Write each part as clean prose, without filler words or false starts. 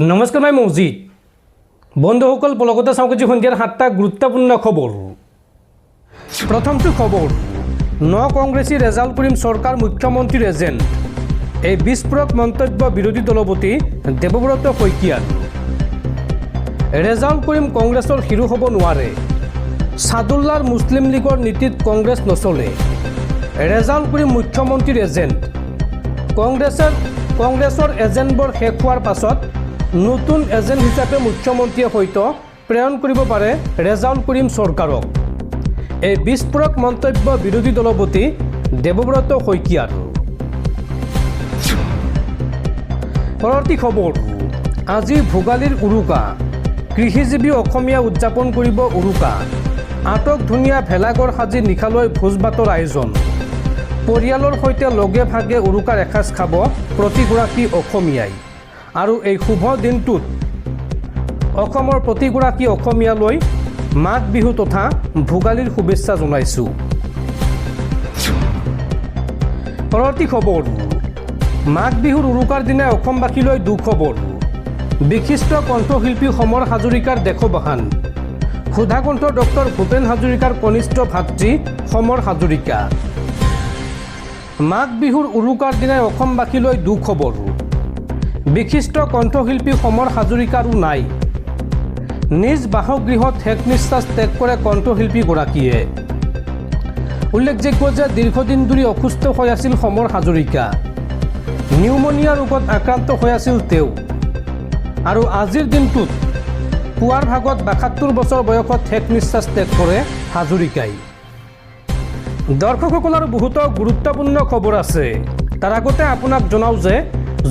নমস্কাৰ, মই মৌজিদ। বন্ধুসকল, পলকতে চাওঁ আজি সন্ধিয়াৰ 7টা গুৰুত্বপূৰ্ণ খবৰ। প্ৰথমটো খবৰ, কংগ্ৰেছী ৰেজাল্ট কৰিম চৰকাৰ মুখ্যমন্ত্ৰীৰ এজেণ্ট। এই বিস্ফোৰক মন্তব্য বিৰোধী দলপতি দেৱব্ৰত শইকীয়াৰ। ৰেজাল্ট কৰিম কংগ্ৰেছৰ হিৰো হ'ব নোৱাৰে। ছাদুল্লাৰ মুছলিম লীগৰ নীতিত কংগ্ৰেছ নচলে। ৰেজাল্ট কৰিম মুখ্যমন্ত্ৰীৰ এজেণ্ট। কংগ্ৰেছৰ এজেণ্টবোৰ শেষ হোৱাৰ পাছত নতুন এজেণ্ট হিচাপে মুখ্যমন্ত্ৰীয়ে হয়তো প্ৰেৰণ কৰিব পাৰে ৰেজাল্ট কৰিম চৰকাৰক। এই বিস্ফোৰক মন্তব্য বিৰোধী দলপতি দেৱব্ৰত শইকীয়াৰ। পৰৱৰ্তী খবৰ, আজি ভোগালীৰ উৰুকা। কৃষিজীৱী অসমীয়া উদযাপন কৰিব উৰুকা। আটক ধুনীয়া ভেলাঘৰ সাজি নিশালৈ ভোজ ভাতৰ আয়োজন। পৰিয়ালৰ সৈতে লগে ভাগে উৰুকাৰ এসাঁজ খাব প্ৰতিগৰাকী অসমীয়াই। আৰু এই শুভ দিনটোত অসমৰ প্ৰতিগৰাকী অসমীয়ালৈ মাঘ বিহু তথা ভোগালীৰ শুভেচ্ছা জনাইছোঁ। পৰৱৰ্তী খবৰ, মাঘ বিহুৰ উৰুকাৰ দিনা অসমবাসীলৈ দুখবৰ। বিশিষ্ট কণ্ঠশিল্পী সমৰ হাজৰিকাৰ দেশবাহান। সুধাকণ্ঠ ডক্টৰ ভূপেন হাজৰিকাৰ কনিষ্ঠ ভাতৃ সমৰ হাজৰিকা। মাঘ বিহুৰ উৰুকাৰ দিনাই অসমবাসীলৈ দুখবৰ। বিশিষ্ট কণ্ঠশিল্পী সমৰ হাজৰিকাৰো নাই। নিজ বাসগৃহত শেষ নিশ্বাস ত্যাগ কৰে কণ্ঠশিল্পীগৰাকীয়ে। উল্লেখযোগ্য যে দীৰ্ঘদিন ধৰি অসুস্থ হৈ আছিল সমৰ হাজৰিকা। নিউমনিয়া ৰোগত আক্ৰান্ত হৈ আছিল তেওঁ। আৰু আজিৰ দিনটোত পুৱাৰ ভাগত ৭২ বছৰ বয়সত শেষ নিশ্বাস ত্যাগ কৰে হাজৰিকাই। দৰ্শকসকলৰ বহুতো গুৰুত্বপূৰ্ণ খবৰ আছে। তাৰ আগতে আপোনাক জনাওঁ যে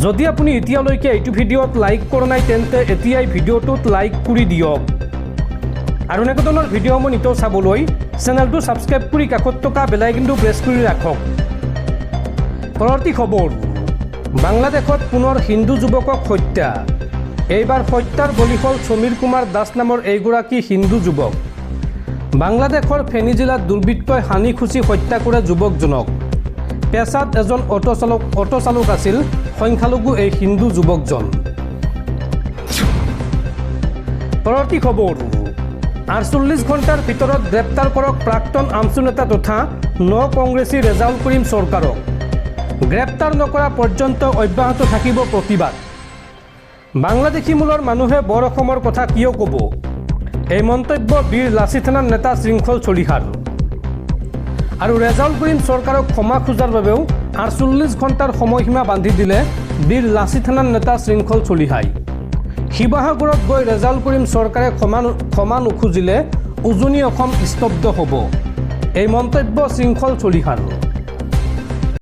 যদি আপুনি এতিয়ালৈকে এইটো ভিডিঅ'ত লাইক কৰা নাই তেন্তে এতিয়াই ভিডিঅ'টোত লাইক কৰি দিয়ক। আৰু এনেকুৱা ধৰণৰ ভিডিঅ'সমূহ নিতৌ চাবলৈ চেনেলটো ছাবস্ক্ৰাইব কৰি কাষত থকা বেল আইকনটো প্ৰেছ কৰি ৰাখক। পৰৱৰ্তী খবৰ, বাংলাদেশত পুনৰ হিন্দু যুৱকক হত্যা। এইবাৰ হত্যাৰ বলি হ'ল সমীৰ কুমাৰ দাস নামৰ এইগৰাকী হিন্দু যুৱক। বাংলাদেশৰ ফেনী জিলাত দুৰ্বৃত্তই হানি খুচি হত্যা কৰে যুৱকজনক। পেছাত এজন অটো চালক আছিল। সংখ্যালঘু এই হিন্দু যুৱকজন। পৰৱৰ্তী খবৰ, ৪৮ ঘণ্টাৰ ভিতৰত গ্ৰেপ্তাৰ কৰক প্ৰাক্তন আমচু নেতা তথা কংগ্ৰেছী ৰেজাল্ট কৰিম চৰকাৰক। গ্ৰেপ্তাৰ নকৰা পৰ্যন্ত অব্যাহত থাকিব প্ৰতিবাদ। বাংলাদেশী মূলৰ মানুহে বৰ অসমৰ কথা কিয় ক'ব? এই মন্তব্য বীৰ লাচি থানাৰ নেতা শৃংখল চলিহাৰ। আৰু ৰেজাল্ট কৰিম চৰকাৰক ক্ষমা খোজাৰ বাবেও ৪৮ ঘণ্টাৰ সময়সীমা বান্ধি দিলে বীৰ লাচি থানাৰ নেতা শৃংখল চলিহাই। শিৱসাগৰত গৈ ৰেজাল্ট কৰিম চৰকাৰে ক্ষমা নোখোজিলে উজনি অসম স্তব্ধ হ'ব। এই মন্তব্য শৃংখল চলিহাৰ।